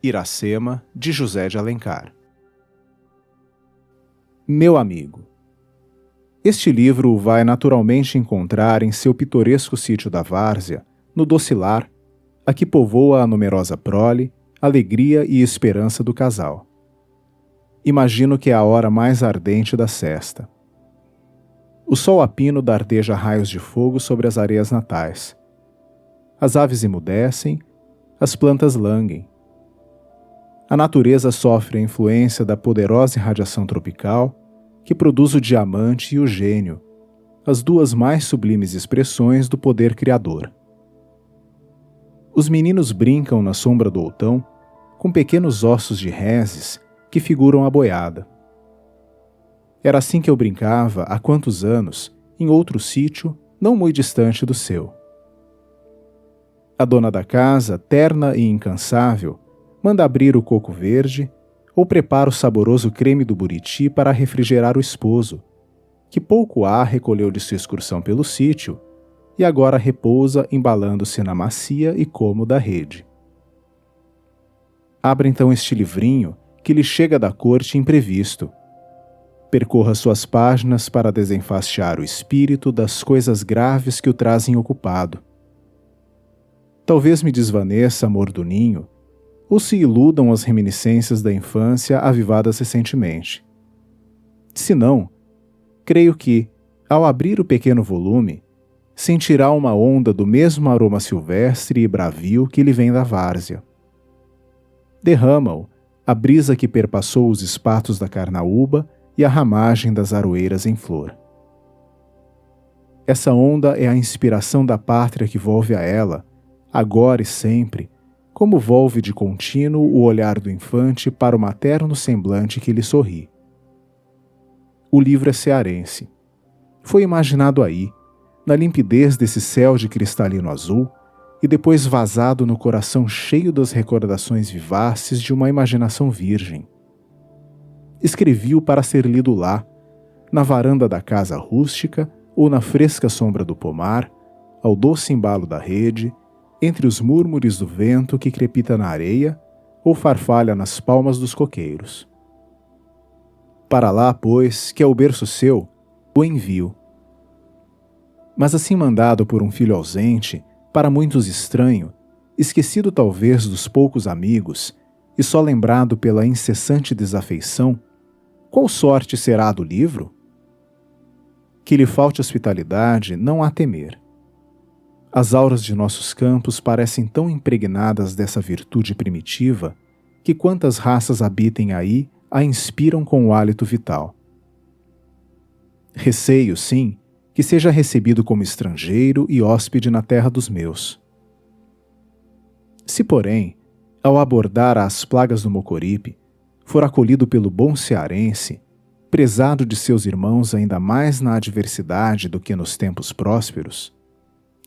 Iracema, de José de Alencar. Meu amigo. Este livro o vai naturalmente encontrar em seu pitoresco sítio da várzea, no Docilar, a que povoa a numerosa prole, alegria e esperança do casal. Imagino que é a hora mais ardente da sesta. O sol a pino dardeja raios de fogo sobre as areias natais. As aves emudecem, as plantas languem. A natureza sofre a influência da poderosa irradiação tropical que produz o diamante e o gênio, as duas mais sublimes expressões do poder criador. Os meninos brincam na sombra do outão com pequenos ossos de reses que figuram a boiada. Era assim que eu brincava há quantos anos, em outro sítio, não muito distante do seu. A dona da casa, terna e incansável, manda abrir o coco verde ou prepara o saboroso creme do buriti para refrigerar o esposo, que pouco há recolheu de sua excursão pelo sítio e agora repousa embalando-se na macia e cômoda rede. Abra então este livrinho que lhe chega da corte imprevisto. Percorra suas páginas para desenfastiar o espírito das coisas graves que o trazem ocupado. Talvez me desvaneça, amor do ninho, ou se iludam as reminiscências da infância avivadas recentemente. Se não, creio que, ao abrir o pequeno volume, sentirá uma onda do mesmo aroma silvestre e bravio que lhe vem da várzea. Derrama-o a brisa que perpassou os espatos da carnaúba e a ramagem das aroeiras em flor. Essa onda é a inspiração da pátria que volve a ela, agora e sempre, como volve de contínuo o olhar do infante para o materno semblante que lhe sorri. O livro é cearense. Foi imaginado aí, na limpidez desse céu de cristalino azul, e depois vazado no coração cheio das recordações vivaces de uma imaginação virgem. Escrevi-o para ser lido lá, na varanda da casa rústica ou na fresca sombra do pomar, ao doce embalo da rede, entre os múrmures do vento que crepita na areia ou farfalha nas palmas dos coqueiros. Para lá, pois, que é o berço seu, o envio. Mas assim mandado por um filho ausente, para muitos estranho, esquecido talvez dos poucos amigos e só lembrado pela incessante desafeição, qual sorte será a do livro? Que lhe falte hospitalidade não há temer. As auras de nossos campos parecem tão impregnadas dessa virtude primitiva que quantas raças habitem aí a inspiram com o hálito vital. Receio, sim, que seja recebido como estrangeiro e hóspede na terra dos meus. Se, porém, ao abordar as plagas do Mocoripe, for acolhido pelo bom cearense, prezado de seus irmãos ainda mais na adversidade do que nos tempos prósperos,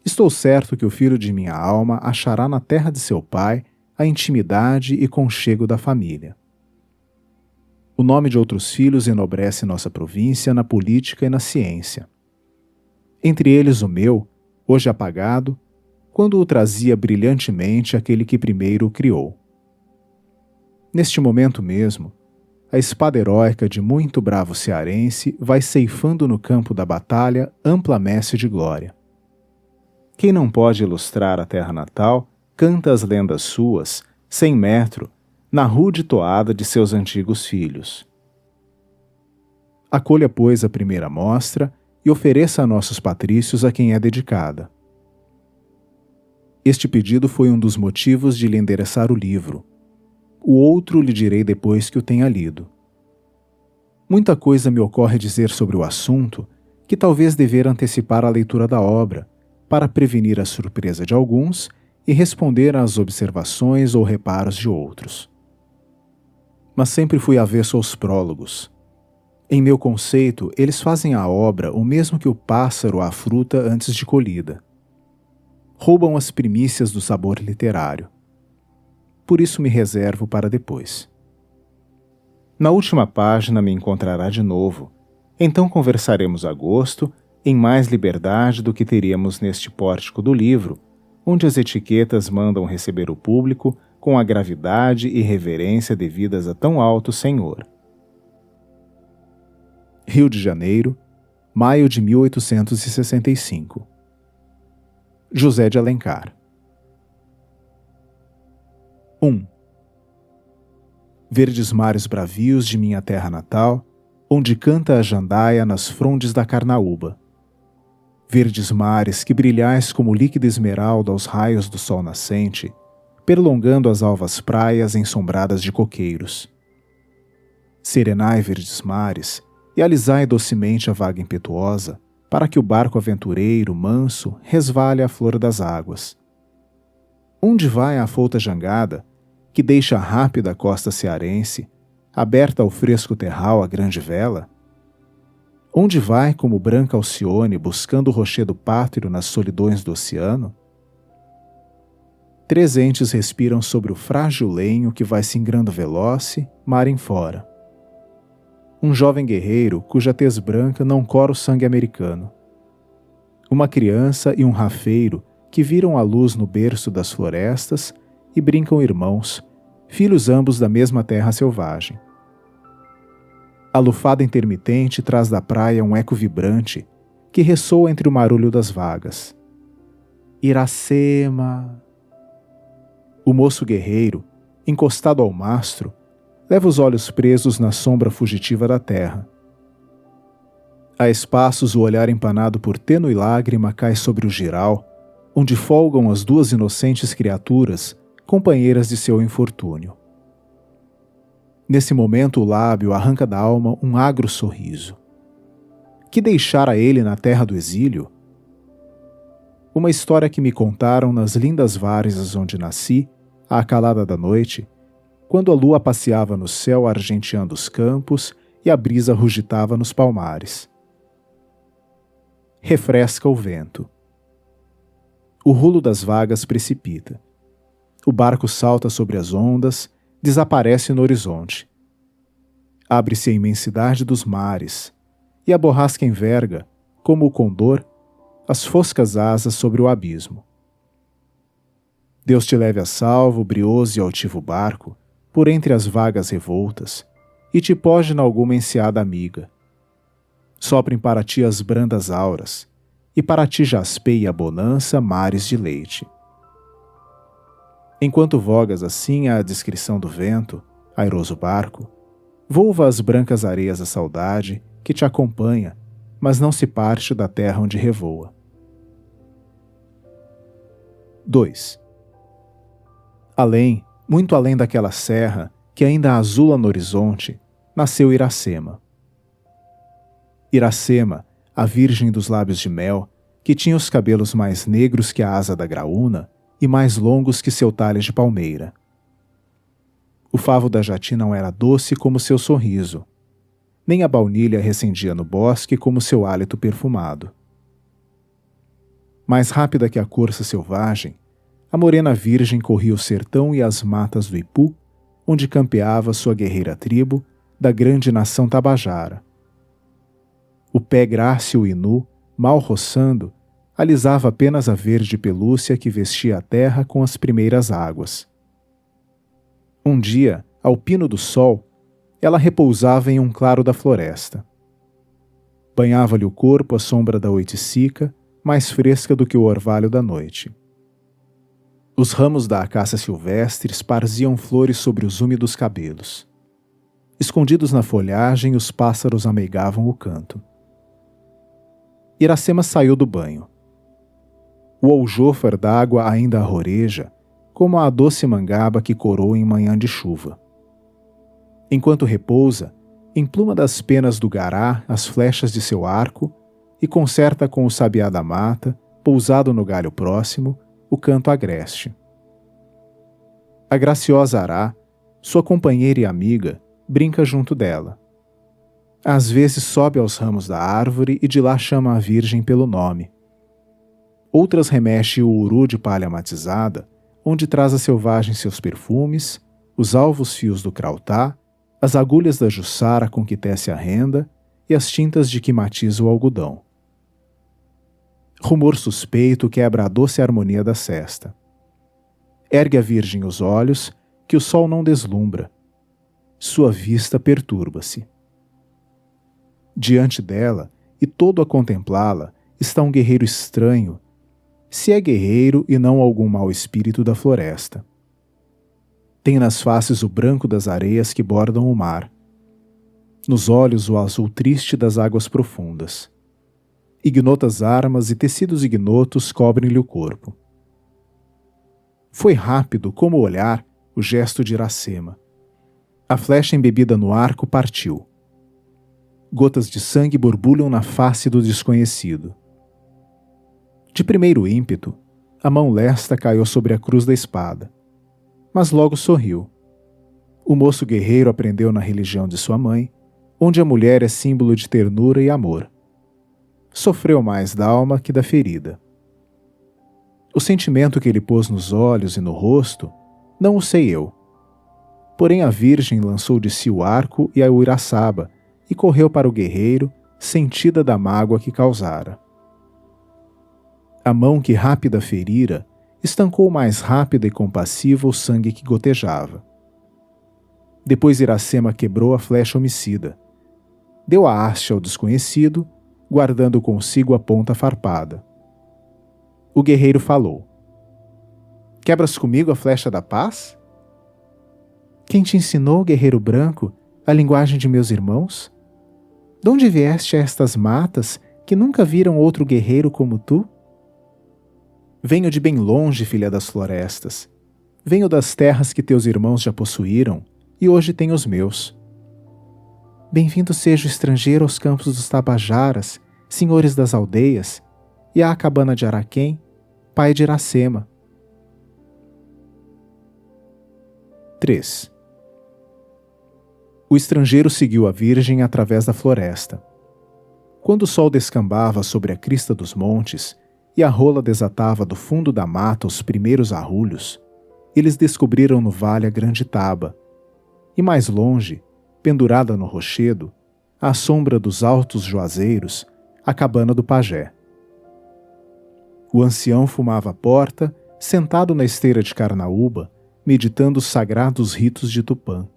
estou certo que o filho de minha alma achará na terra de seu pai a intimidade e conchego da família. O nome de outros filhos enobrece nossa província na política e na ciência. Entre eles o meu, hoje apagado, quando o trazia brilhantemente aquele que primeiro o criou. Neste momento mesmo, a espada heróica de muito bravo cearense vai ceifando no campo da batalha ampla messe de glória. Quem não pode ilustrar a terra natal, canta as lendas suas, sem metro, na rude toada de seus antigos filhos. Acolha, pois, a primeira mostra e ofereça a nossos patrícios a quem é dedicada. Este pedido foi um dos motivos de lhe endereçar o livro. O outro lhe direi depois que o tenha lido. Muita coisa me ocorre dizer sobre o assunto que talvez dever antecipar a leitura da obra, para prevenir a surpresa de alguns e responder às observações ou reparos de outros. Mas sempre fui avesso aos prólogos. Em meu conceito, eles fazem à obra o mesmo que o pássaro à fruta antes de colhida. Roubam as primícias do sabor literário. Por isso me reservo para depois. Na última página me encontrará de novo, então conversaremos a gosto, em mais liberdade do que teríamos neste pórtico do livro, onde as etiquetas mandam receber o público com a gravidade e reverência devidas a tão alto senhor. Rio de Janeiro, maio de 1865. José de Alencar. 1. Verdes mares bravios de minha terra natal, onde canta a jandaia nas frondes da carnaúba. Verdes mares que brilhais como líquida esmeralda aos raios do sol nascente, perlongando as alvas praias ensombradas de coqueiros. Serenai, verdes mares, e alisai docemente a vaga impetuosa, para que o barco aventureiro, manso, resvale à flor das águas. Onde vai a afouta jangada, que deixa rápida a costa cearense, aberta ao fresco terral a grande vela? Onde vai como branca Alcione buscando o rochedo pátrio nas solidões do oceano? Três entes respiram sobre o frágil lenho que vai singrando veloce, mar em fora. Um jovem guerreiro cuja tez branca não cora o sangue americano. Uma criança e um rafeiro que viram a luz no berço das florestas e brincam irmãos, filhos ambos da mesma terra selvagem. A lufada intermitente traz da praia um eco vibrante que ressoa entre o marulho das vagas. Iracema! O moço guerreiro, encostado ao mastro, leva os olhos presos na sombra fugitiva da terra. A espaços o olhar empanado por tênue lágrima cai sobre o jiral, onde folgam as duas inocentes criaturas, companheiras de seu infortúnio. Nesse momento o lábio arranca da alma um agro sorriso. Que deixara ele na terra do exílio? Uma história que me contaram nas lindas várzeas onde nasci, à calada da noite, quando a lua passeava no céu argenteando os campos e a brisa rugitava nos palmares. Refresca o vento. O rulo das vagas precipita. O barco salta sobre as ondas, desaparece no horizonte. Abre-se a imensidade dos mares, e a borrasca enverga, como o condor, as foscas asas sobre o abismo. Deus te leve a salvo, brioso e altivo barco, por entre as vagas revoltas, e te poje nalguma enseada amiga. Soprem para ti as brandas auras, e para ti jaspeie a bonança mares de leite. Enquanto vogas assim à descrição do vento, airoso barco, volva as brancas areias a saudade, que te acompanha, mas não se parte da terra onde revoa. 2. Além, muito além daquela serra, que ainda azula no horizonte, nasceu Iracema. Iracema, a virgem dos lábios de mel, que tinha os cabelos mais negros que a asa da graúna e mais longos que seu talhe de palmeira. O favo da jati não era doce como seu sorriso, nem a baunilha recendia no bosque como seu hálito perfumado. Mais rápida que a corça selvagem, a morena virgem corria o sertão e as matas do Ipu, onde campeava sua guerreira tribo da grande nação tabajara. O pé grácil e nu, mal roçando, alisava apenas a verde pelúcia que vestia a terra com as primeiras águas. Um dia, ao pino do sol, ela repousava em um claro da floresta. Banhava-lhe o corpo a sombra da oiticica, mais fresca do que o orvalho da noite. Os ramos da acácia silvestre esparziam flores sobre os úmidos cabelos. Escondidos na folhagem, os pássaros ameigavam o canto. Iracema saiu do banho. O aljôfar d'água ainda arroreja, como a doce mangaba que corou em manhã de chuva. Enquanto repousa, empluma das penas do gará as flechas de seu arco e concerta com o sabiá da mata, pousado no galho próximo, o canto agreste. A graciosa ará, sua companheira e amiga, brinca junto dela. Às vezes sobe aos ramos da árvore e de lá chama a virgem pelo nome. Outras remexe o uru de palha matizada, onde traz a selvagem seus perfumes, os alvos fios do crautá, as agulhas da jussara com que tece a renda e as tintas de que matiza o algodão. Rumor suspeito quebra a doce harmonia da sesta. Ergue a Virgem os olhos, que o sol não deslumbra. Sua vista perturba-se. Diante dela, e todo a contemplá-la, está um guerreiro estranho, se é guerreiro e não algum mau espírito da floresta. Tem nas faces o branco das areias que bordam o mar, nos olhos o azul triste das águas profundas. Ignotas armas e tecidos ignotos cobrem-lhe o corpo. Foi rápido, como o olhar, o gesto de Iracema. A flecha embebida no arco partiu. Gotas de sangue borbulham na face do desconhecido. De primeiro ímpeto, a mão lesta caiu sobre a cruz da espada, mas logo sorriu. O moço guerreiro aprendeu na religião de sua mãe, onde a mulher é símbolo de ternura e amor. Sofreu mais da alma que da ferida. O sentimento que ele pôs nos olhos e no rosto, não o sei eu. Porém a Virgem lançou de si o arco e a uiraçaba, e correu para o guerreiro, sentida da mágoa que causara. A mão que rápida ferira, estancou mais rápida e compassiva o sangue que gotejava. Depois Iracema quebrou a flecha homicida. Deu a haste ao desconhecido, guardando consigo a ponta farpada. O guerreiro falou: Quebras comigo a flecha da paz? Quem te ensinou, guerreiro branco, a linguagem de meus irmãos? Donde vieste a estas matas que nunca viram outro guerreiro como tu? Venho de bem longe, filha das florestas. Venho das terras que teus irmãos já possuíram, e hoje tenho os meus. Bem-vindo seja o estrangeiro aos campos dos Tabajaras, senhores das aldeias, e à cabana de Araquém, pai de Iracema. 3. O estrangeiro seguiu a Virgem através da floresta. Quando o sol descambava sobre a crista dos montes e a rola desatava do fundo da mata os primeiros arrulhos, eles descobriram no vale a grande taba, e mais longe, pendurada no rochedo, à sombra dos altos juazeiros, a cabana do pajé. O ancião fumava à porta, sentado na esteira de carnaúba, meditando os sagrados ritos de Tupã.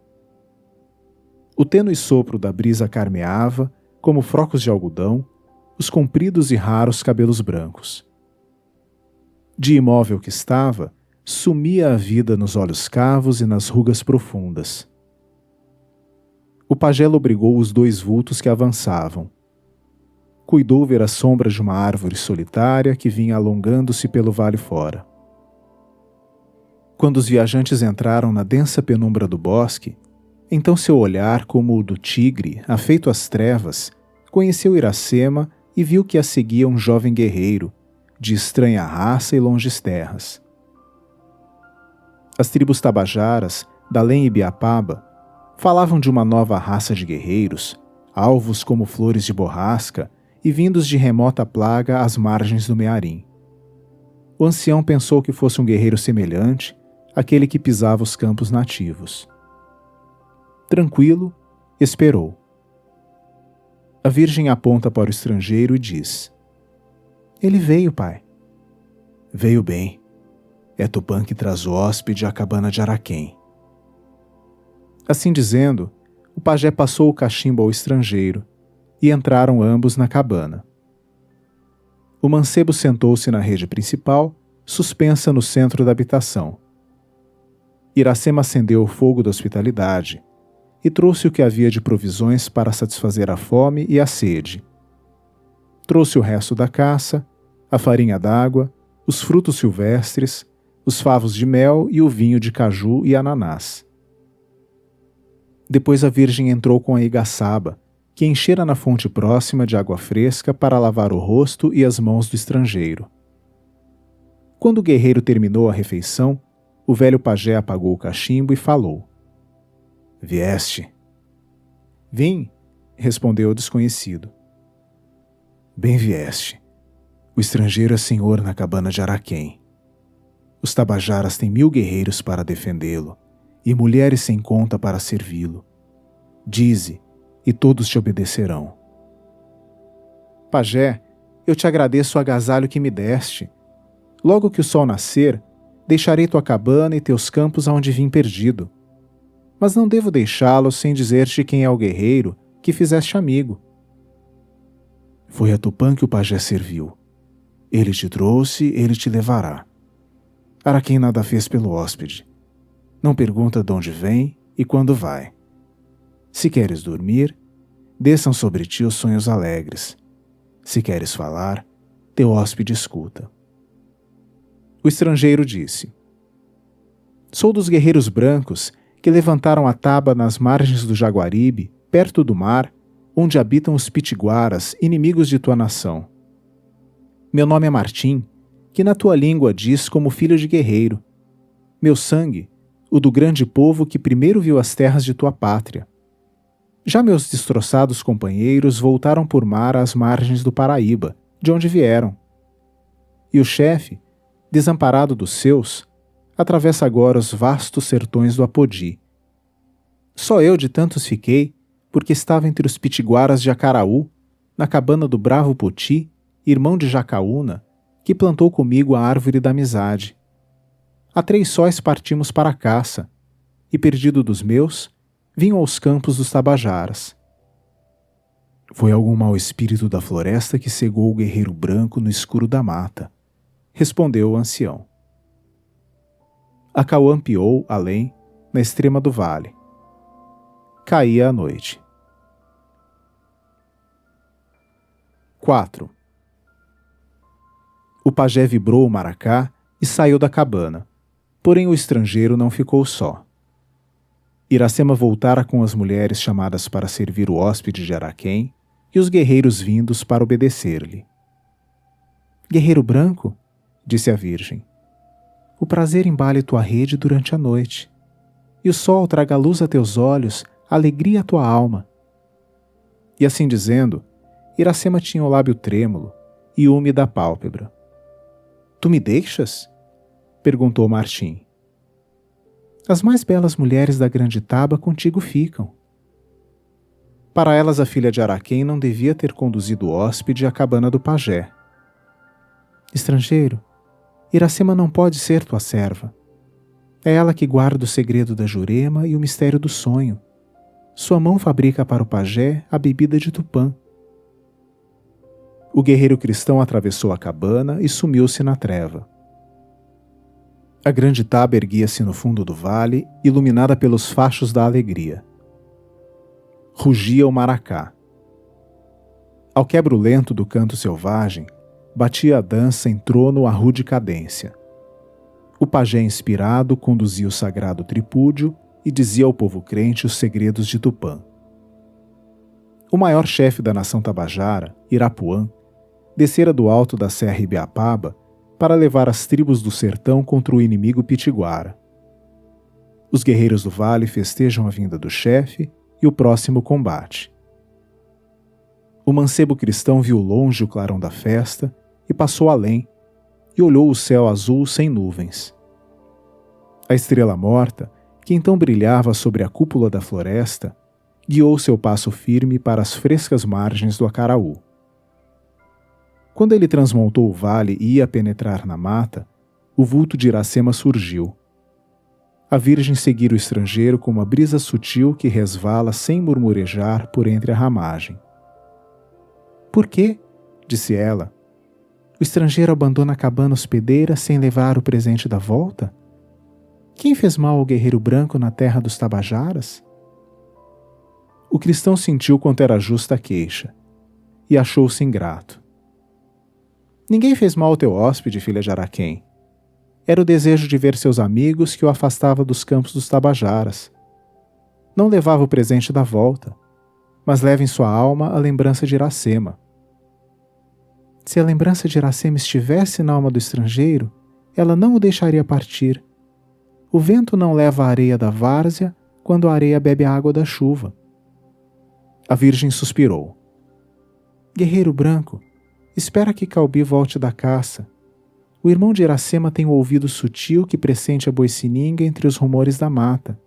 O tênue sopro da brisa carmeava, como frocos de algodão, os compridos e raros cabelos brancos. De imóvel que estava, sumia a vida nos olhos cavos e nas rugas profundas. O pajé lobrigou os dois vultos que avançavam. Cuidou ver a sombra de uma árvore solitária que vinha alongando-se pelo vale fora. Quando os viajantes entraram na densa penumbra do bosque, então seu olhar, como o do tigre, afeito às trevas, conheceu Iracema e viu que a seguia um jovem guerreiro, de estranha raça e longes terras. As tribos tabajaras, Dalém e Biapaba, falavam de uma nova raça de guerreiros, alvos como flores de borrasca e vindos de remota plaga às margens do Mearim. O ancião pensou que fosse um guerreiro semelhante àquele que pisava os campos nativos. Tranquilo, esperou. A Virgem aponta para o estrangeiro e diz: Ele veio, pai. Veio bem. É Tupã que traz o hóspede à cabana de Araquém. Assim dizendo, o pajé passou o cachimbo ao estrangeiro, e entraram ambos na cabana. O mancebo sentou-se na rede principal, suspensa no centro da habitação. Iracema acendeu o fogo da hospitalidade e trouxe o que havia de provisões para satisfazer a fome e a sede. Trouxe o resto da caça, a farinha d'água, os frutos silvestres, os favos de mel e o vinho de caju e ananás. Depois a Virgem entrou com a igaçaba, que enchera na fonte próxima de água fresca para lavar o rosto e as mãos do estrangeiro. Quando o guerreiro terminou a refeição, o velho pajé apagou o cachimbo e falou: Vieste? Vim, respondeu o desconhecido. Bem vieste. O estrangeiro é senhor na cabana de Araquém. Os tabajaras têm 1000 guerreiros para defendê-lo, e mulheres sem conta para servi-lo. Dize, e todos te obedecerão. Pajé, eu te agradeço o agasalho que me deste. Logo que o sol nascer, deixarei tua cabana e teus campos aonde vim perdido. Mas não devo deixá-los sem dizer-te quem é o guerreiro que fizeste amigo. Foi a Tupã que o pajé serviu. Ele te trouxe, ele te levará. Araquém nada fez pelo hóspede. Não pergunta de onde vem e quando vai. Se queres dormir, desçam sobre ti os sonhos alegres. Se queres falar, teu hóspede escuta. O estrangeiro disse: Sou dos guerreiros brancos que levantaram a taba nas margens do Jaguaribe, perto do mar, onde habitam os pitiguaras, inimigos de tua nação. Meu nome é Martim, que na tua língua diz como filho de guerreiro. Meu sangue, o do grande povo que primeiro viu as terras de tua pátria. Já meus destroçados companheiros voltaram por mar às margens do Paraíba, de onde vieram. E o chefe, desamparado dos seus, atravessa agora os vastos sertões do Apodi. Só eu de tantos fiquei, porque estava entre os pitiguaras de Acaraú, na cabana do bravo Poti, irmão de Jacaúna, que plantou comigo a árvore da amizade. A 3 sóis partimos para a caça, e perdido dos meus, vim aos campos dos Tabajaras. Foi algum mau espírito da floresta que cegou o guerreiro branco no escuro da mata, respondeu o ancião. Acauã piou, além, na extrema do vale. Caía a noite. 4. O pajé vibrou o maracá e saiu da cabana, porém o estrangeiro não ficou só. Iracema voltara com as mulheres chamadas para servir o hóspede de Araquém e os guerreiros vindos para obedecer-lhe. Guerreiro branco, disse a virgem, o prazer embale tua rede durante a noite, e o sol traga luz a teus olhos, alegria à tua alma. E assim dizendo, Iracema tinha o lábio trêmulo e úmida a pálpebra. Tu me deixas? Perguntou Martim. As mais belas mulheres da grande taba contigo ficam. Para elas a filha de Araquém não devia ter conduzido o hóspede à cabana do pajé. Estrangeiro, Iracema não pode ser tua serva. É ela que guarda o segredo da Jurema e o mistério do sonho. Sua mão fabrica para o pajé a bebida de Tupã. O guerreiro cristão atravessou a cabana e sumiu-se na treva. A grande taba erguia-se no fundo do vale, iluminada pelos fachos da alegria. Rugia o maracá. Ao quebro lento do canto selvagem, batia a dança em trono a rude cadência. O pajé inspirado conduzia o sagrado tripúdio e dizia ao povo crente os segredos de Tupã. O maior chefe da nação tabajara, Irapuã, descera do alto da Serra Ibiapaba para levar as tribos do sertão contra o inimigo pitiguara. Os guerreiros do vale festejam a vinda do chefe e o próximo combate. O mancebo cristão viu longe o clarão da festa e passou além, e olhou o céu azul sem nuvens. A estrela morta, que então brilhava sobre a cúpula da floresta, guiou seu passo firme para as frescas margens do Acaraú. Quando ele transmontou o vale e ia penetrar na mata, o vulto de Iracema surgiu. A virgem seguira o estrangeiro com uma brisa sutil que resvala sem murmurejar por entre a ramagem. Por quê? Disse ela. O estrangeiro abandona a cabana hospedeira sem levar o presente da volta? Quem fez mal ao guerreiro branco na terra dos Tabajaras? O cristão sentiu quanto era justa a queixa, e achou-se ingrato. Ninguém fez mal ao teu hóspede, filha de Araquém. Era o desejo de ver seus amigos que o afastava dos campos dos Tabajaras. Não levava o presente da volta, mas leva em sua alma a lembrança de Iracema. Se a lembrança de Iracema estivesse na alma do estrangeiro, ela não o deixaria partir. O vento não leva a areia da várzea quando a areia bebe a água da chuva. A virgem suspirou. Guerreiro branco, espera que Caubi volte da caça. O irmão de Iracema tem o ouvido sutil que pressente a boicininga entre os rumores da mata.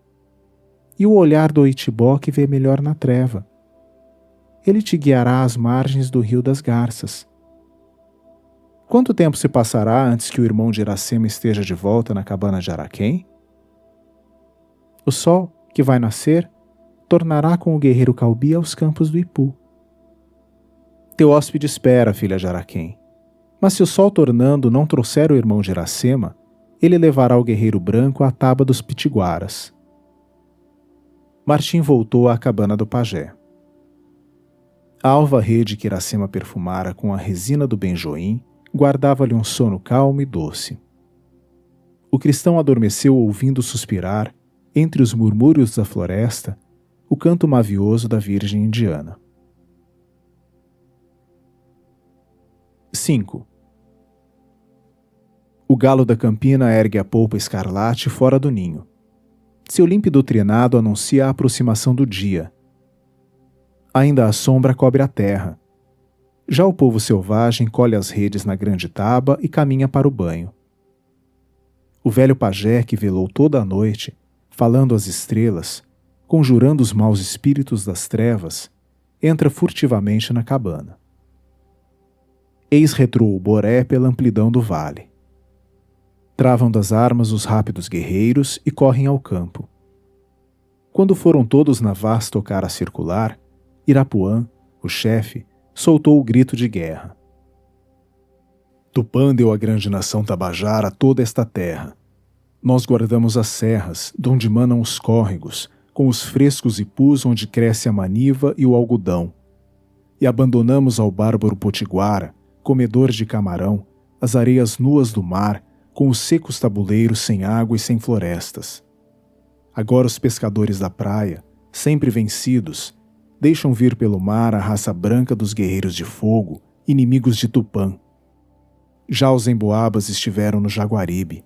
E o olhar do Oitibó que vê melhor na treva. Ele te guiará às margens do rio das Garças. Quanto tempo se passará antes que o irmão de Iracema esteja de volta na cabana de Araquém? O sol, que vai nascer, tornará com o guerreiro Caubi aos campos do Ipu. Teu hóspede espera, filha de Araquém. Mas se o sol tornando não trouxer o irmão de Iracema, ele levará o guerreiro branco à taba dos pitiguaras. Martim voltou à cabana do pajé. A alva rede que Iracema perfumara com a resina do benjoim guardava-lhe um sono calmo e doce. O cristão adormeceu ouvindo suspirar, entre os murmúrios da floresta, o canto mavioso da Virgem Indiana. 5. O galo da campina ergue a polpa escarlate fora do ninho. Seu límpido trinado anuncia a aproximação do dia. Ainda a sombra cobre a terra. Já o povo selvagem colhe as redes na grande taba e caminha para o banho. O velho pajé que velou toda a noite, falando às estrelas, conjurando os maus espíritos das trevas, entra furtivamente na cabana. Eis retroa o boré pela amplidão do vale. Travam das armas os rápidos guerreiros e correm ao campo. Quando foram todos na vaz tocar a circular, Irapuã, o chefe, soltou o grito de guerra. Tupã deu à grande nação Tabajara toda esta terra. Nós guardamos as serras, donde manam os córregos, com os frescos ipus onde cresce a maniva e o algodão. E abandonamos ao bárbaro potiguara, comedor de camarão, as areias nuas do mar, com os secos tabuleiros sem água e sem florestas. Agora os pescadores da praia, sempre vencidos, deixam vir pelo mar a raça branca dos guerreiros de fogo, inimigos de Tupã. Já os emboabas estiveram no Jaguaribe.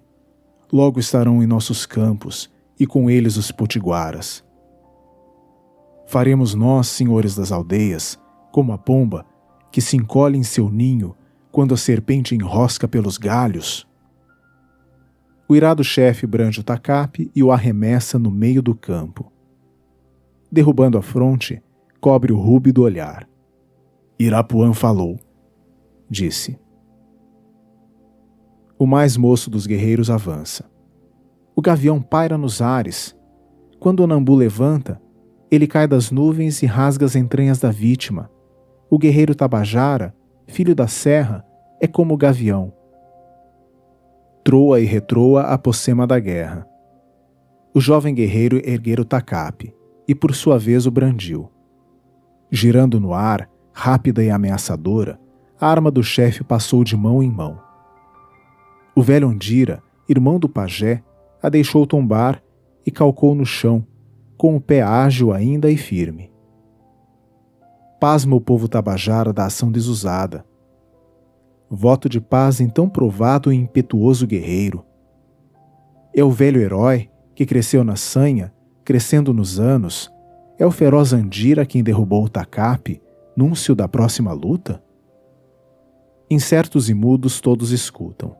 Logo estarão em nossos campos, e com eles os potiguaras. Faremos nós, senhores das aldeias, como a pomba, que se encolhe em seu ninho quando a serpente enrosca pelos galhos. O irado chefe brande o tacape e o arremessa no meio do campo. Derrubando a fronte, cobre o rúbido olhar. Irapuã falou. Disse. O mais moço dos guerreiros avança. O gavião paira nos ares. Quando o Nambu levanta, ele cai das nuvens e rasga as entranhas da vítima. O guerreiro Tabajara, filho da serra, é como o gavião. Troa e retroa a pocema da guerra. O jovem guerreiro erguera o tacape, e por sua vez o brandiu. Girando no ar, rápida e ameaçadora, a arma do chefe passou de mão em mão. O velho Andira, irmão do pajé, a deixou tombar e calcou no chão, com o pé ágil ainda e firme. Pasma o povo tabajara da ação desusada. Voto de paz em tão provado e impetuoso guerreiro. É o velho herói que cresceu na sanha, crescendo nos anos, é o feroz Andira quem derrubou o tacape, núncio da próxima luta? Incertos e mudos todos escutam.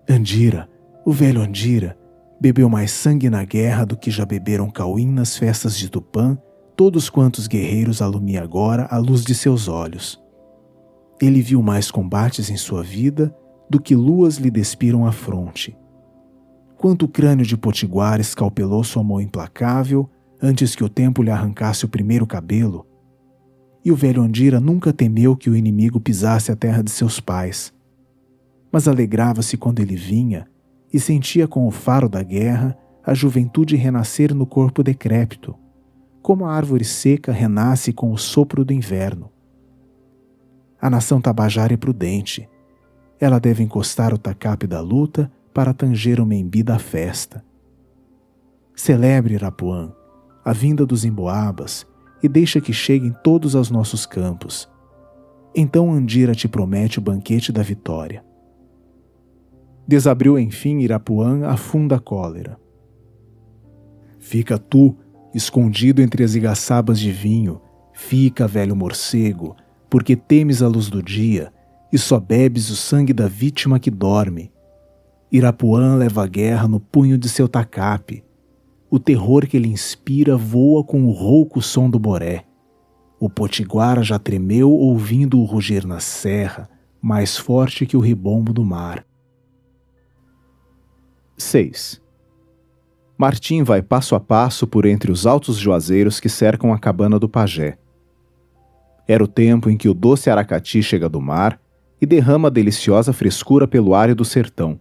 Andira, o velho Andira, bebeu mais sangue na guerra do que já beberam Cauim nas festas de Tupã, todos quantos guerreiros alumia agora a luz de seus olhos. Ele viu mais combates em sua vida do que luas lhe despiram a fronte. Quanto crânio de potiguara escalpelou sua mão implacável antes que o tempo lhe arrancasse o primeiro cabelo? E o velho Andira nunca temeu que o inimigo pisasse a terra de seus pais, mas alegrava-se quando ele vinha e sentia com o faro da guerra a juventude renascer no corpo decrépito, como a árvore seca renasce com o sopro do inverno. A nação tabajara é prudente. Ela deve encostar o tacape da luta para tanger o membi da festa. Celebre, Irapuã, a vinda dos emboabas e deixa que cheguem todos aos nossos campos. Então Andira te promete o banquete da vitória. Desabriu enfim Irapuã a funda cólera. Fica tu, escondido entre as igaçabas de vinho, fica, velho morcego, porque temes a luz do dia e só bebes o sangue da vítima que dorme. Irapuã leva a guerra no punho de seu tacape. O terror que ele inspira voa com o rouco som do boré. O potiguara já tremeu ouvindo-o rugir na serra, mais forte que o ribombo do mar. 6. Martim vai passo a passo por entre os altos juazeiros que cercam a cabana do pajé. Era o tempo em que o doce aracati chega do mar e derrama deliciosa frescura pelo árido sertão.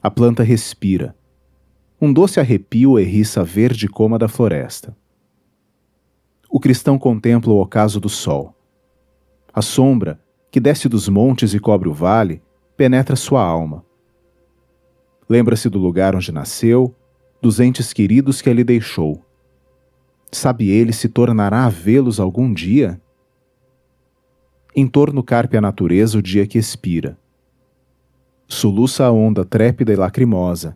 A planta respira. Um doce arrepio erriça a verde coma da floresta. O cristão contempla o ocaso do sol. A sombra, que desce dos montes e cobre o vale, penetra sua alma. Lembra-se do lugar onde nasceu, dos entes queridos que ali deixou. Sabe ele se tornará a vê-los algum dia? Em torno carpe a natureza o dia que expira. Soluça a onda trépida e lacrimosa.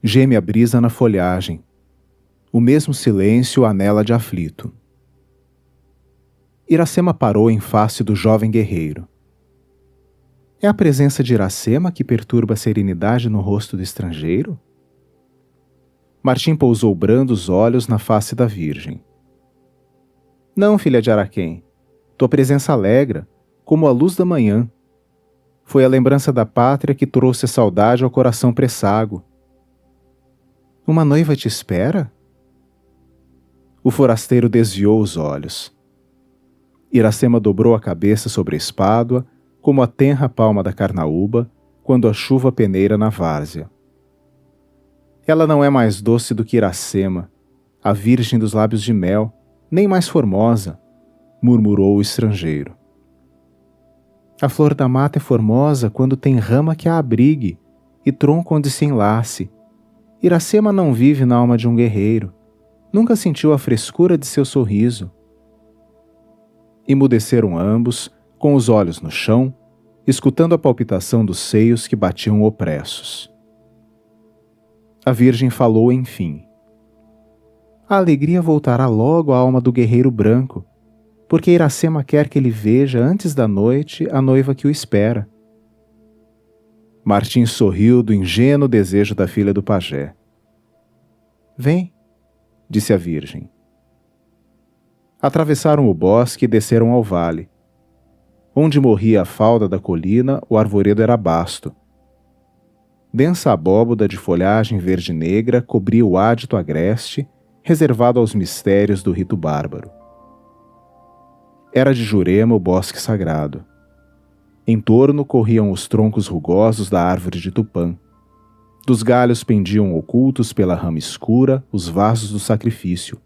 Geme a brisa na folhagem. O mesmo silêncio anela de aflito. Iracema parou em face do jovem guerreiro. É a presença de Iracema que perturba a serenidade no rosto do estrangeiro? Martim pousou brandos olhos na face da virgem. Não, filha de Araquém. Tua presença alegra, como a luz da manhã. Foi a lembrança da pátria que trouxe a saudade ao coração pressago. Uma noiva te espera? O forasteiro desviou os olhos. Iracema dobrou a cabeça sobre a espádua, como a tenra palma da carnaúba, quando a chuva peneira na várzea. Ela não é mais doce do que Iracema, a virgem dos lábios de mel, nem mais formosa, murmurou o estrangeiro. A flor da mata é formosa quando tem rama que a abrigue e tronco onde se enlace. Iracema não vive na alma de um guerreiro, nunca sentiu a frescura de seu sorriso. Emudeceram ambos, com os olhos no chão, escutando a palpitação dos seios que batiam opressos. A Virgem falou enfim. A alegria voltará logo à alma do guerreiro branco, porque Iracema quer que ele veja antes da noite a noiva que o espera. Martim sorriu do ingênuo desejo da filha do pajé. Vem, disse a Virgem. Atravessaram o bosque e desceram ao vale. Onde morria a falda da colina, o arvoredo era basto. Densa abóboda de folhagem verde-negra cobria o ádito agreste, reservado aos mistérios do rito bárbaro. Era de Jurema o bosque sagrado. Em torno corriam os troncos rugosos da árvore de Tupã. Dos galhos pendiam ocultos pela rama escura os vasos do sacrifício.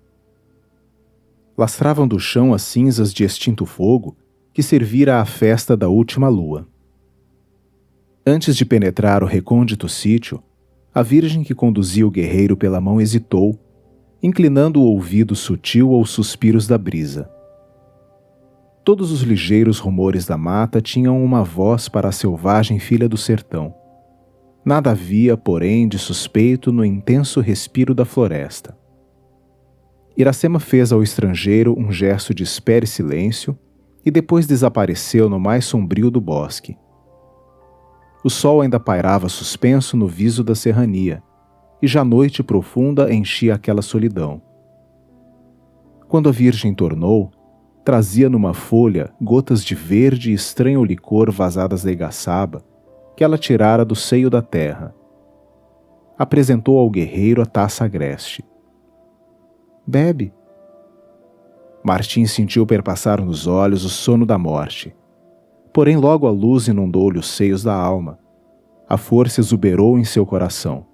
Lastravam do chão as cinzas de extinto fogo que servira à festa da última lua. Antes de penetrar o recôndito sítio, a virgem que conduzia o guerreiro pela mão hesitou, inclinando o ouvido sutil aos suspiros da brisa. Todos os ligeiros rumores da mata tinham uma voz para a selvagem filha do sertão. Nada havia, porém, de suspeito no intenso respiro da floresta. Iracema fez ao estrangeiro um gesto de espera e silêncio e depois desapareceu no mais sombrio do bosque. O sol ainda pairava suspenso no viso da serrania, e já noite profunda enchia aquela solidão. Quando a Virgem tornou, trazia numa folha gotas de verde e estranho licor vazadas da igaçaba, que ela tirara do seio da terra. Apresentou ao guerreiro a taça agreste. Bebe. Martim sentiu perpassar nos olhos o sono da morte. Porém logo a luz inundou-lhe os seios da alma. A força exuberou em seu coração.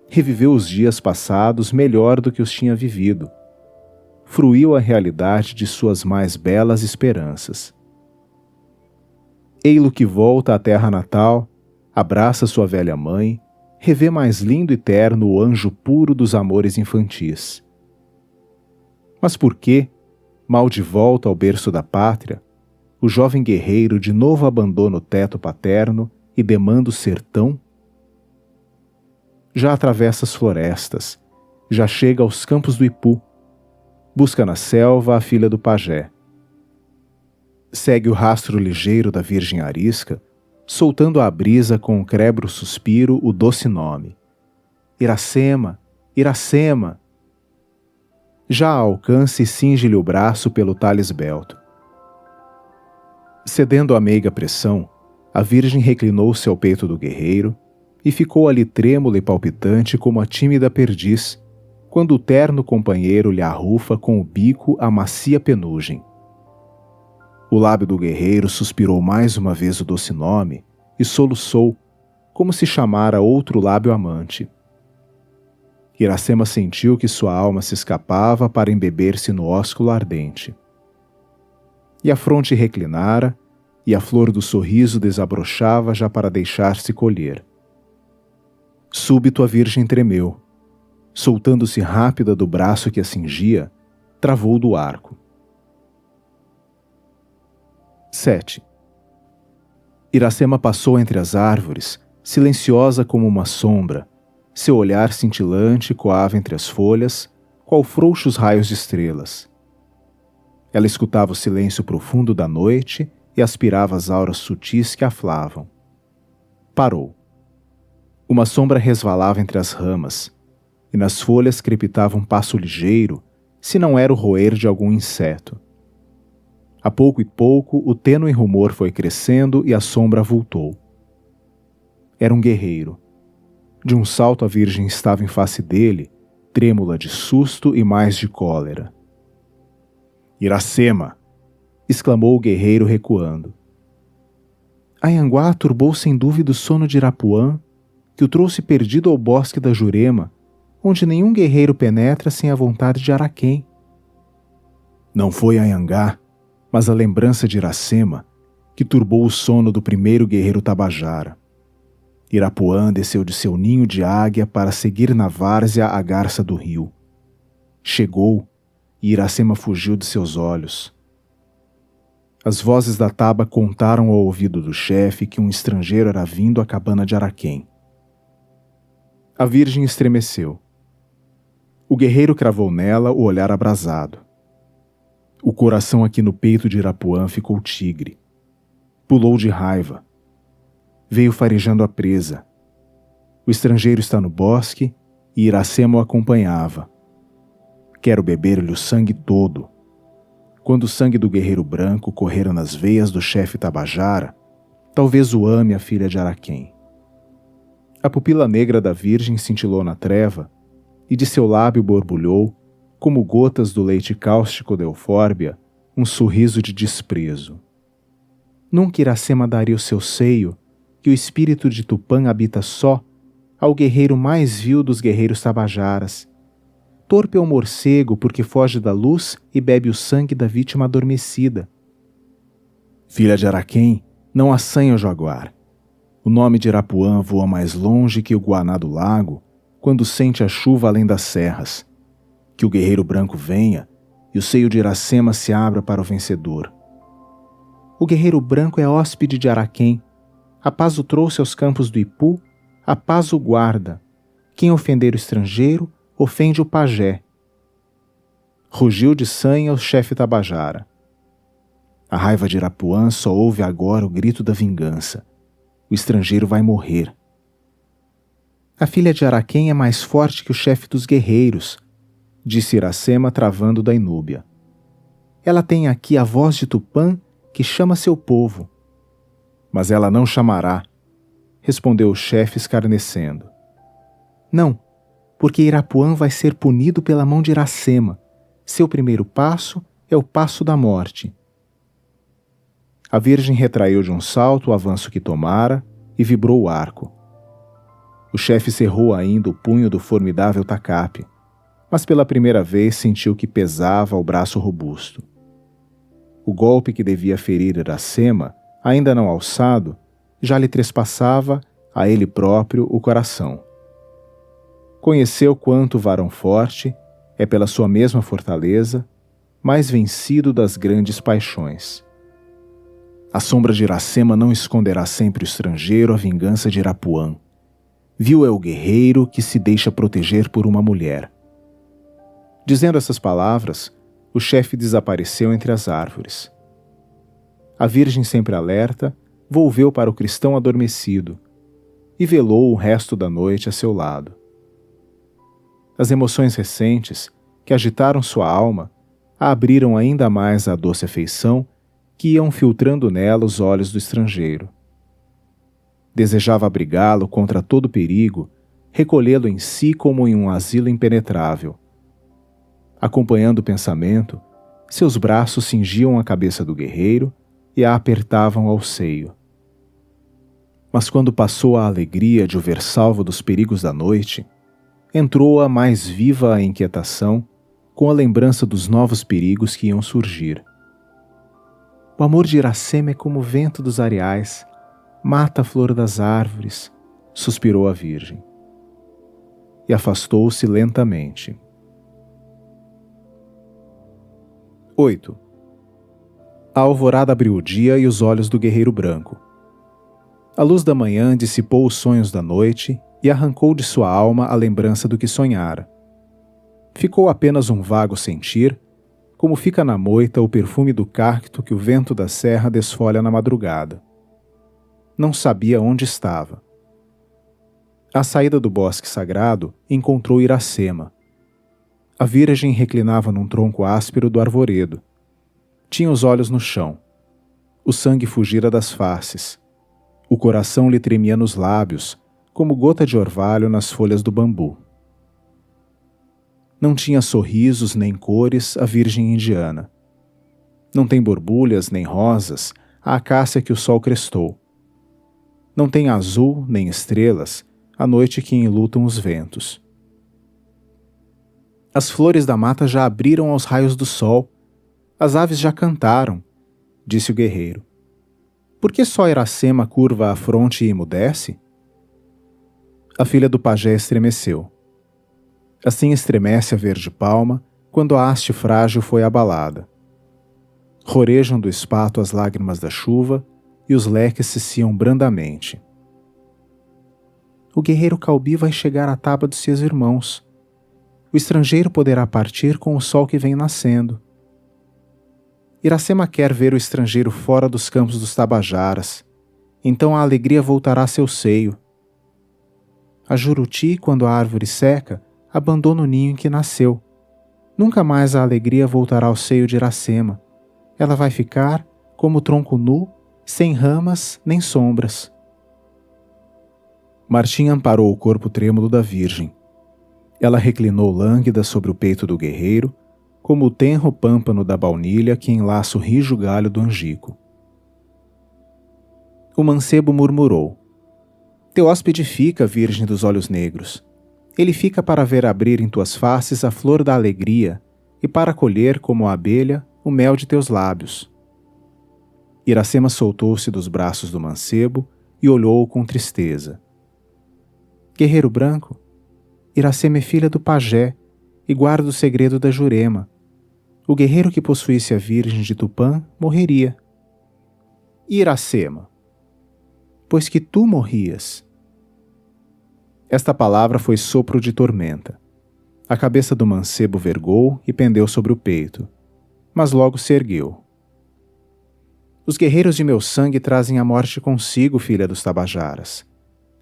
Reviveu os dias passados melhor do que os tinha vivido. Fruiu a realidade de suas mais belas esperanças. Ei-lo que volta à terra natal, abraça sua velha mãe, revê mais lindo e terno o anjo puro dos amores infantis. Mas por que, mal de volta ao berço da pátria, o jovem guerreiro de novo abandona o teto paterno e demanda o sertão? Já atravessa as florestas, já chega aos campos do Ipu, busca na selva a filha do pajé. Segue o rastro ligeiro da Virgem arisca, soltando à brisa com um crebro suspiro o doce nome. Iracema, Iracema! Já a alcança e cinge-lhe o braço pelo talhe esbelto. Cedendo à meiga pressão, a Virgem reclinou-se ao peito do guerreiro e ficou ali trêmula e palpitante como a tímida perdiz, quando o terno companheiro lhe arrufa com o bico a macia penugem. O lábio do guerreiro suspirou mais uma vez o doce nome e soluçou, como se chamara outro lábio amante. Iracema sentiu que sua alma se escapava para embeber-se no ósculo ardente. E a fronte reclinara, e a flor do sorriso desabrochava já para deixar-se colher. Súbito a Virgem tremeu. Soltando-se rápida do braço que a cingia, travou do arco. 7. Iracema passou entre as árvores, silenciosa como uma sombra. Seu olhar cintilante coava entre as folhas, qual frouxos raios de estrelas. Ela escutava o silêncio profundo da noite e aspirava as auras sutis que aflavam. Parou. Uma sombra resvalava entre as ramas, e nas folhas crepitava um passo ligeiro, se não era o roer de algum inseto. A pouco e pouco o tênue rumor foi crescendo e a sombra avultou. Era um guerreiro. De um salto a Virgem estava em face dele, trêmula de susto e mais de cólera. "Iracema!" exclamou o guerreiro recuando. Anhangá turbou sem dúvida o sono de Irapuã, que o trouxe perdido ao bosque da Jurema, onde nenhum guerreiro penetra sem a vontade de Araquém. Não foi Anhangá, mas a lembrança de Iracema, que turbou o sono do primeiro guerreiro Tabajara. Irapuã desceu de seu ninho de águia para seguir na várzea a garça do rio. Chegou, e Iracema fugiu de seus olhos. As vozes da taba contaram ao ouvido do chefe que um estrangeiro era vindo à cabana de Araquém. A Virgem estremeceu. O guerreiro cravou nela o olhar abrasado. O coração aqui no peito de Irapuã ficou tigre. Pulou de raiva. Veio farejando a presa. O estrangeiro está no bosque e Iracema o acompanhava. Quero beber-lhe o sangue todo. Quando o sangue do guerreiro branco correra nas veias do chefe Tabajara, talvez o ame a filha de Araquém. A pupila negra da Virgem cintilou na treva, e de seu lábio borbulhou, como gotas do leite cáustico da eufórbia, um sorriso de desprezo. Nunca Iracema daria o seu seio, que o espírito de Tupã habita só, ao guerreiro mais vil dos guerreiros tabajaras. Torpe é o morcego porque foge da luz e bebe o sangue da vítima adormecida. Filha de Araquém, não assanha o jaguar. O nome de Irapuã voa mais longe que o guaná do lago, quando sente a chuva além das serras. Que o guerreiro branco venha e o seio de Iracema se abra para o vencedor. O guerreiro branco é hóspede de Araquém. A paz o trouxe aos campos do Ipu, a paz o guarda. Quem ofender o estrangeiro, ofende o pajé. Rugiu de sanha o chefe Tabajara. A raiva de Irapuã só ouve agora o grito da vingança. O estrangeiro vai morrer. A filha de Araquém é mais forte que o chefe dos guerreiros, disse Iracema travando da inúbia. Ela tem aqui a voz de Tupã que chama seu povo. Mas ela não chamará, respondeu o chefe escarnecendo. Não, porque Irapuã vai ser punido pela mão de Iracema. Seu primeiro passo é o passo da morte. A Virgem retraiu de um salto o avanço que tomara e vibrou o arco. O chefe cerrou ainda o punho do formidável tacape, mas pela primeira vez sentiu que pesava o braço robusto. O golpe que devia ferir Iracema, ainda não alçado, já lhe trespassava, a ele próprio, o coração. Conheceu quanto o varão forte é pela sua mesma fortaleza, mais vencido das grandes paixões. A sombra de Iracema não esconderá sempre o estrangeiro a vingança de Irapuã. Vil é o guerreiro que se deixa proteger por uma mulher. Dizendo essas palavras, o chefe desapareceu entre as árvores. A Virgem, sempre alerta, volveu para o cristão adormecido e velou o resto da noite a seu lado. As emoções recentes, que agitaram sua alma, a abriram ainda mais à doce afeição que iam filtrando nela os olhos do estrangeiro. Desejava abrigá-lo contra todo perigo, recolhê-lo em si como em um asilo impenetrável. Acompanhando o pensamento, seus braços cingiam a cabeça do guerreiro e a apertavam ao seio. Mas quando passou a alegria de o ver salvo dos perigos da noite, entrou-a mais viva a inquietação com a lembrança dos novos perigos que iam surgir. O amor de Iracema é como o vento dos areais, mata a flor das árvores, suspirou a Virgem. E afastou-se lentamente. 8. A alvorada abriu o dia e os olhos do guerreiro branco. A luz da manhã dissipou os sonhos da noite e arrancou de sua alma a lembrança do que sonhara. Ficou apenas um vago sentir, como fica na moita o perfume do cacto que o vento da serra desfolha na madrugada. Não sabia onde estava. À saída do bosque sagrado, encontrou Iracema. A Virgem reclinava num tronco áspero do arvoredo. Tinha os olhos no chão. O sangue fugira das faces. O coração lhe tremia nos lábios, como gota de orvalho nas folhas do bambu. Não tinha sorrisos nem cores a Virgem indiana. Não tem borbulhas nem rosas a acácia que o sol crestou. Não tem azul nem estrelas a noite que enlutam os ventos. As flores da mata já abriram aos raios do sol. As aves já cantaram, disse o guerreiro. Por que só Iracema curva a fronte e emudece? A filha do pajé estremeceu. Assim estremece a verde palma quando a haste frágil foi abalada. Rorejam do espato as lágrimas da chuva e os leques ciciam brandamente. O guerreiro Caubi vai chegar à taba dos seus irmãos. O estrangeiro poderá partir com o sol que vem nascendo. Iracema quer ver o estrangeiro fora dos campos dos Tabajaras. Então a alegria voltará a seu seio. A Juruti, quando a árvore seca, abandona o ninho em que nasceu. Nunca mais a alegria voltará ao seio de Iracema. Ela vai ficar, como o tronco nu, sem ramas nem sombras. Martim amparou o corpo trêmulo da Virgem. Ela reclinou lânguida sobre o peito do guerreiro, como o tenro pâmpano da baunilha que enlaça o rijo galho do angico. O mancebo murmurou: Teu hóspede fica, Virgem dos olhos negros. Ele fica para ver abrir em tuas faces a flor da alegria e para colher, como a abelha, o mel de teus lábios. Iracema soltou-se dos braços do mancebo e olhou-o com tristeza. Guerreiro branco, Iracema é filha do pajé e guarda o segredo da Jurema. O guerreiro que possuísse a Virgem de Tupã morreria. Iracema, pois que tu morrias. Esta palavra foi sopro de tormenta. A cabeça do mancebo vergou e pendeu sobre o peito, mas logo se ergueu. Os guerreiros de meu sangue trazem a morte consigo, filha dos Tabajaras.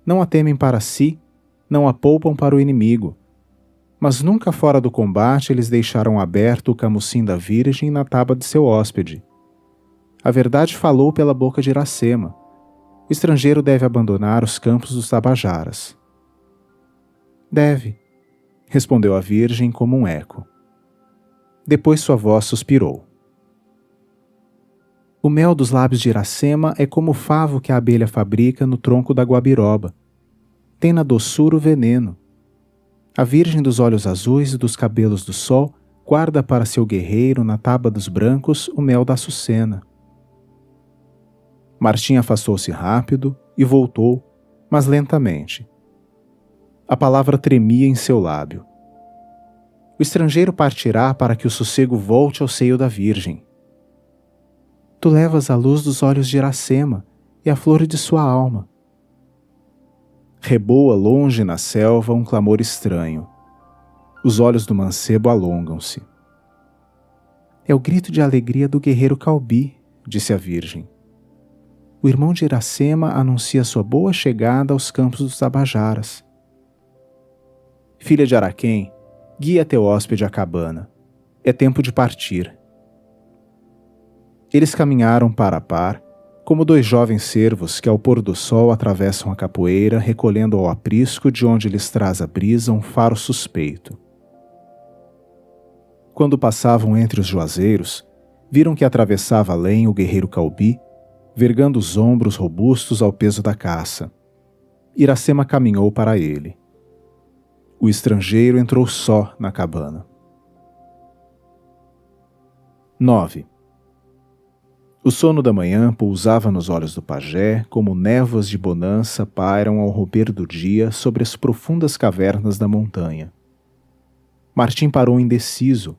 Não a temem para si, não a poupam para o inimigo. Mas nunca fora do combate eles deixaram aberto o camucim da Virgem na taba de seu hóspede. A verdade falou pela boca de Iracema. O estrangeiro deve abandonar os campos dos Tabajaras. Deve, respondeu a Virgem como um eco. Depois sua voz suspirou. O mel dos lábios de Iracema é como o favo que a abelha fabrica no tronco da guabiroba. Tem na doçura o veneno. A Virgem dos olhos azuis e dos cabelos do sol guarda para seu guerreiro na taba dos brancos o mel da açucena. Martim afastou-se rápido e voltou, mas lentamente. A palavra tremia em seu lábio. O estrangeiro partirá para que o sossego volte ao seio da Virgem. Tu levas a luz dos olhos de Iracema e a flor de sua alma. Reboa longe na selva um clamor estranho. Os olhos do mancebo alongam-se. É o grito de alegria do guerreiro Caubi, disse a Virgem. O irmão de Iracema anuncia sua boa chegada aos campos dos Tabajaras. Filha de Araquém, guia teu hóspede à cabana. É tempo de partir. Eles caminharam par a par, como dois jovens cervos que ao pôr do sol atravessam a capoeira, recolhendo ao aprisco de onde lhes traz a brisa um faro suspeito. Quando passavam entre os juazeiros, viram que atravessava além o guerreiro Caubi, vergando os ombros robustos ao peso da caça. Iracema caminhou para ele. O estrangeiro entrou só na cabana. 9. O sono da manhã pousava nos olhos do pajé como névoas de bonança pairam ao romper do dia sobre as profundas cavernas da montanha. Martim parou indeciso,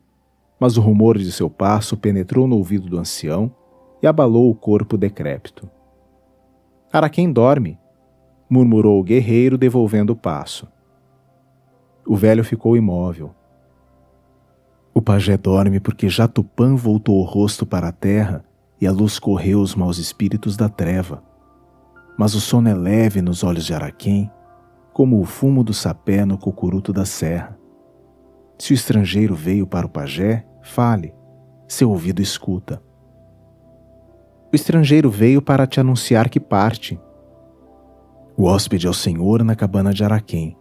mas o rumor de seu passo penetrou no ouvido do ancião e abalou o corpo decrépito. Araquém dorme, murmurou o guerreiro devolvendo o passo. O velho ficou imóvel. O pajé dorme porque já Tupã voltou o rosto para a terra e a luz correu os maus espíritos da treva. Mas o sono é leve nos olhos de Araquém, como o fumo do sapé no cocuruto da serra. Se o estrangeiro veio para o pajé, fale, seu ouvido escuta. O estrangeiro veio para te anunciar que parte. O hóspede é o senhor na cabana de Araquém.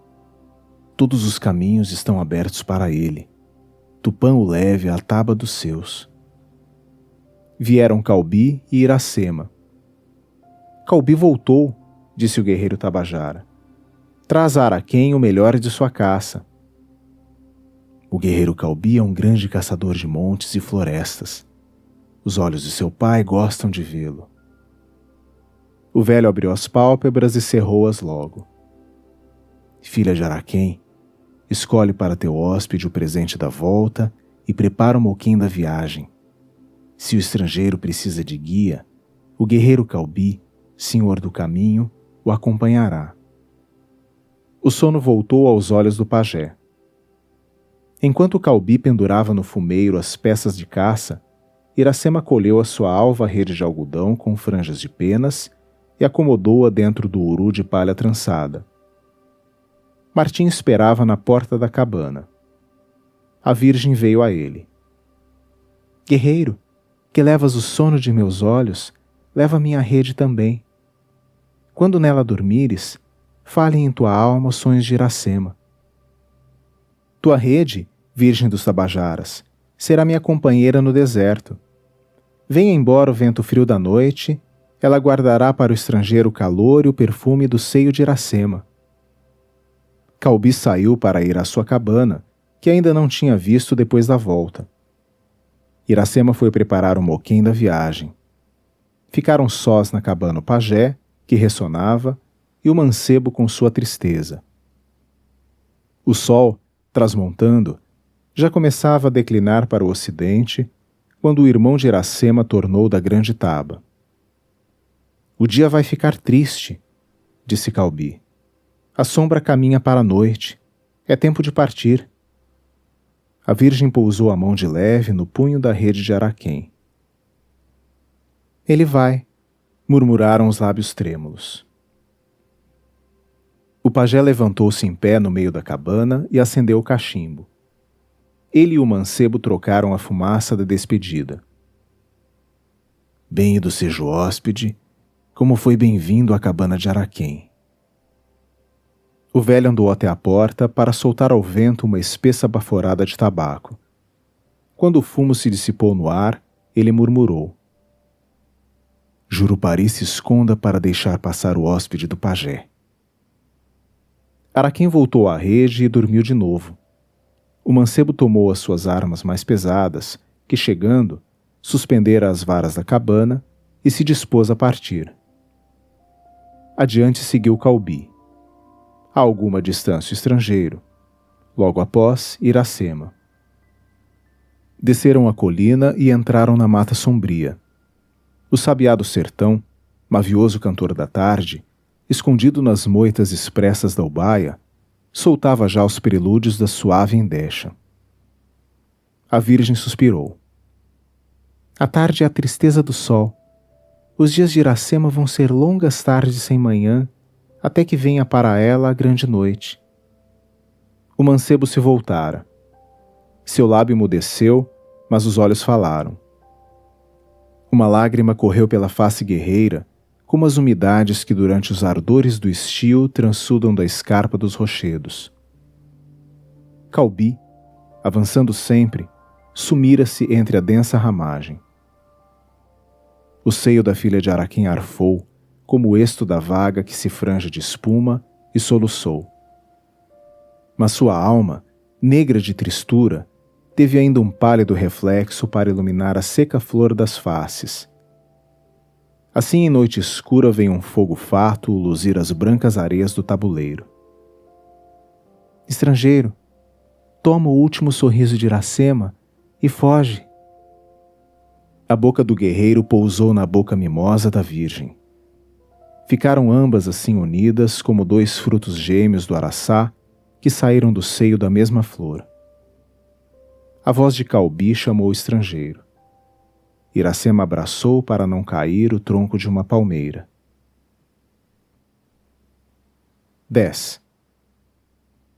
Todos os caminhos estão abertos para ele. Tupã o leve à taba dos seus. Vieram Caubi e Iracema. Caubi voltou, disse o guerreiro Tabajara. Traz a Araquém o melhor de sua caça. O guerreiro Caubi é um grande caçador de montes e florestas. Os olhos de seu pai gostam de vê-lo. O velho abriu as pálpebras e cerrou-as logo. Filha de Araquém, escolhe para teu hóspede o presente da volta e prepara o moquém da viagem. Se o estrangeiro precisa de guia, o guerreiro Caubi, senhor do caminho, o acompanhará. O sono voltou aos olhos do pajé. Enquanto Caubi pendurava no fumeiro as peças de caça, Iracema colheu a sua alva rede de algodão com franjas de penas e acomodou-a dentro do uru de palha trançada. Martim esperava na porta da cabana. A virgem veio a ele. Guerreiro, que levas o sono de meus olhos, leva minha rede também. Quando nela dormires, falem em tua alma os sonhos de Iracema. Tua rede, virgem dos Tabajaras, será minha companheira no deserto. Venha embora o vento frio da noite, ela guardará para o estrangeiro o calor e o perfume do seio de Iracema. Caubi saiu para ir à sua cabana, que ainda não tinha visto depois da volta. Iracema foi preparar o moquém da viagem. Ficaram sós na cabana o pajé, que ressonava, e o mancebo com sua tristeza. O sol, trasmontando, já começava a declinar para o ocidente, quando o irmão de Iracema tornou da grande taba. O dia vai ficar triste, disse Caubi. A sombra caminha para a noite. É tempo de partir. A virgem pousou a mão de leve no punho da rede de Araquém. Ele vai, murmuraram os lábios trêmulos. O pajé levantou-se em pé no meio da cabana e acendeu o cachimbo. Ele e o mancebo trocaram a fumaça da despedida. Bem-ido seja o hóspede, como foi bem-vindo à cabana de Araquém. O velho andou até a porta para soltar ao vento uma espessa baforada de tabaco. Quando o fumo se dissipou no ar, ele murmurou. Jurupari se esconda para deixar passar o hóspede do pajé. Araquém voltou à rede e dormiu de novo. O mancebo tomou as suas armas mais pesadas, que, chegando, suspendera as varas da cabana e se dispôs a partir. Adiante seguiu Caubi. A alguma distância o estrangeiro. Logo após, Iracema. Desceram a colina e entraram na mata sombria. O sabiá do sertão, mavioso cantor da tarde, escondido nas moitas expressas da ubaia, soltava já os prelúdios da suave endecha. A virgem suspirou. A tarde é a tristeza do sol. Os dias de Iracema vão ser longas tardes sem manhã, até que venha para ela a grande noite. O mancebo se voltara. Seu lábio emudeceu, mas os olhos falaram. Uma lágrima correu pela face guerreira, como as umidades que durante os ardores do estio transudam da escarpa dos rochedos. Caubi, avançando sempre, sumira-se entre a densa ramagem. O seio da filha de Araquém arfou, como o esto da vaga que se franja de espuma, e soluçou. Mas sua alma, negra de tristura, teve ainda um pálido reflexo para iluminar a seca flor das faces. Assim em noite escura vem um fogo fátuo luzir as brancas areias do tabuleiro. Estrangeiro, toma o último sorriso de Iracema e foge. A boca do guerreiro pousou na boca mimosa da virgem. Ficaram ambas assim unidas como dois frutos gêmeos do araçá que saíram do seio da mesma flor. A voz de Caubi chamou o estrangeiro. Iracema abraçou para não cair o tronco de uma palmeira. 10.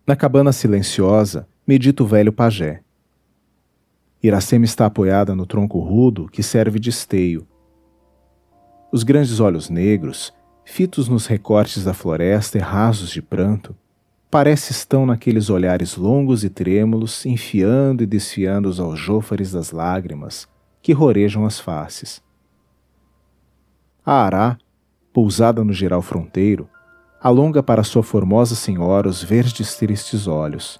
Na cabana silenciosa, medita o velho pajé. Iracema está apoiada no tronco rudo que serve de esteio. Os grandes olhos negros, fitos nos recortes da floresta e rasos de pranto, parece estão naqueles olhares longos e trêmulos, enfiando e desfiando os aljôfares das lágrimas que rorejam as faces. A ará, pousada no giral fronteiro, alonga para sua formosa senhora os verdes tristes olhos.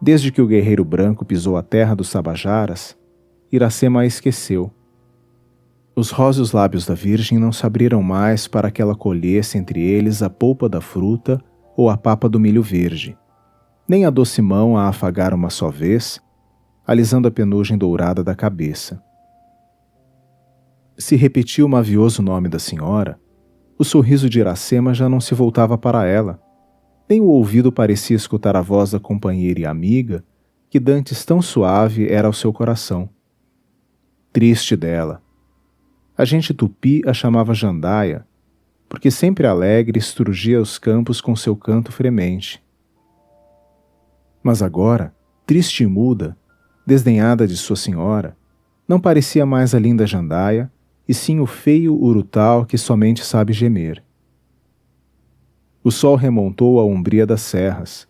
Desde que o guerreiro branco pisou a terra dos Tabajaras, Iracema a esqueceu. Os róseos lábios da virgem não se abriram mais para que ela colhesse entre eles a polpa da fruta ou a papa do milho verde, nem a doce mão a afagar uma só vez, alisando a penugem dourada da cabeça. Se repetia o mavioso nome da senhora, o sorriso de Iracema já não se voltava para ela, nem o ouvido parecia escutar a voz da companheira e amiga que dantes tão suave era ao seu coração. Triste dela. A gente tupi a chamava Jandaia, porque sempre alegre estrugia os campos com seu canto fremente. Mas agora, triste e muda, desdenhada de sua senhora, não parecia mais a linda Jandaia, e sim o feio urutau que somente sabe gemer. O sol remontou a umbria das serras.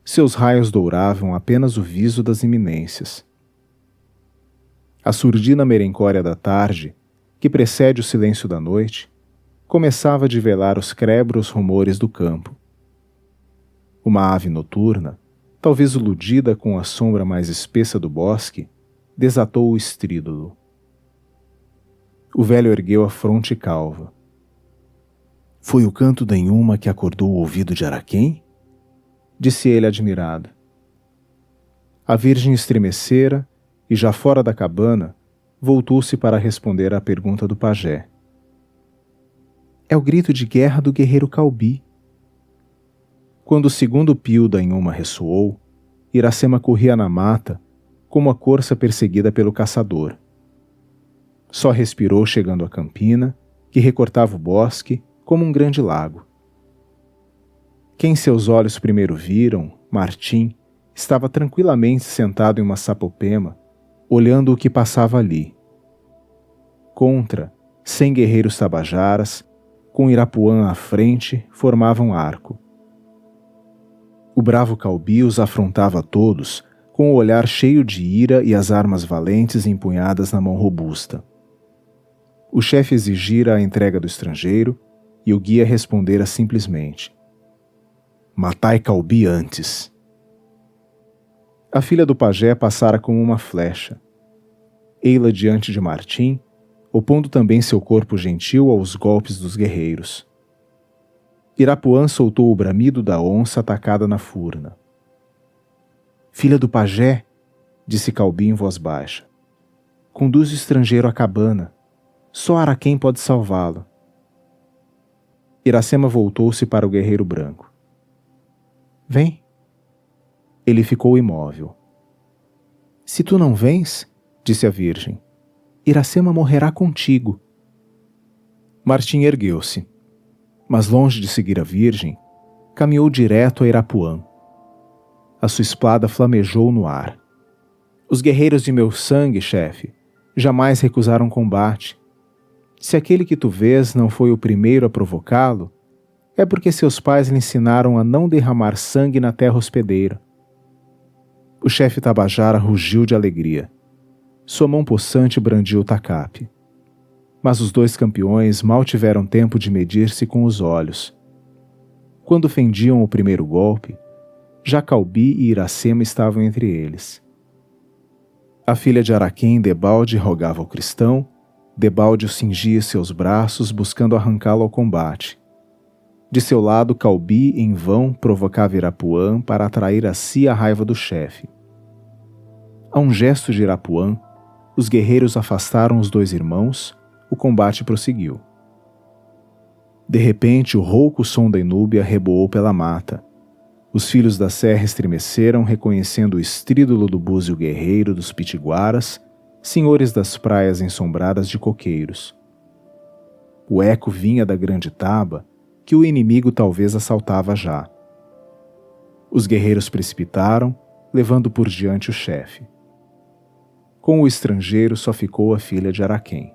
Seus raios douravam apenas o viso das iminências. A surdina merencória da tarde, que precede o silêncio da noite, começava a divelar os crebros rumores do campo. Uma ave noturna, talvez iludida com a sombra mais espessa do bosque, desatou o estrídulo. O velho ergueu a fronte calva. Foi o canto da Inhuma que acordou o ouvido de Araquém? Disse ele admirado. A virgem estremecera e, já fora da cabana, voltou-se para responder à pergunta do pajé. É o grito de guerra do guerreiro Caubi. Quando o segundo pio da Inhuma ressoou, Iracema corria na mata, como a corça perseguida pelo caçador. Só respirou chegando à campina, que recortava o bosque como um grande lago. Quem seus olhos primeiro viram, Martim, estava tranquilamente sentado em uma sapopema, olhando o que passava ali. Contra, 100 guerreiros tabajaras, com Irapuã à frente, formavam arco. O bravo Caubi os afrontava a todos, com o olhar cheio de ira e as armas valentes empunhadas na mão robusta. O chefe exigira a entrega do estrangeiro, e o guia respondera simplesmente: Matai Caubi antes. A filha do pajé passara como uma flecha. Ei-la diante de Martim, opondo também seu corpo gentil aos golpes dos guerreiros. Irapuã soltou o bramido da onça atacada na furna. Filha do pajé, disse Caubi em voz baixa, conduz o estrangeiro à cabana. Só Araquém pode salvá-lo. Iracema voltou-se para o guerreiro branco. Vem. Ele ficou imóvel. Se tu não vens, disse a virgem, Iracema morrerá contigo. Martim ergueu-se, mas longe de seguir a virgem, caminhou direto a Irapuã. A sua espada flamejou no ar. Os guerreiros de meu sangue, chefe, Jamais recusaram combate. Se aquele que tu vês não foi o primeiro a provocá-lo, é porque seus pais lhe ensinaram a não derramar sangue na terra hospedeira. O chefe Tabajara rugiu de alegria. Sua mão possante brandiu o tacape. Mas os dois campeões mal tiveram tempo de medir-se com os olhos. Quando fendiam o primeiro golpe, Jacaubi e Iracema estavam entre eles. A filha de Araquém, debalde, rogava ao cristão, debalde o cingia seus braços, buscando arrancá-lo ao combate. De seu lado, Caubi, em vão, provocava Irapuã para atrair a si a raiva do chefe. A um gesto de Irapuã, os guerreiros afastaram os dois irmãos, o combate prosseguiu. De repente, o rouco som da Inúbia reboou pela mata. Os filhos da serra estremeceram, reconhecendo o estrídulo do búzio guerreiro dos pitiguaras, senhores das praias ensombradas de coqueiros. O eco vinha da grande taba, que o inimigo talvez assaltava já. Os guerreiros precipitaram, levando por diante o chefe. Com o estrangeiro só ficou a filha de Araquém.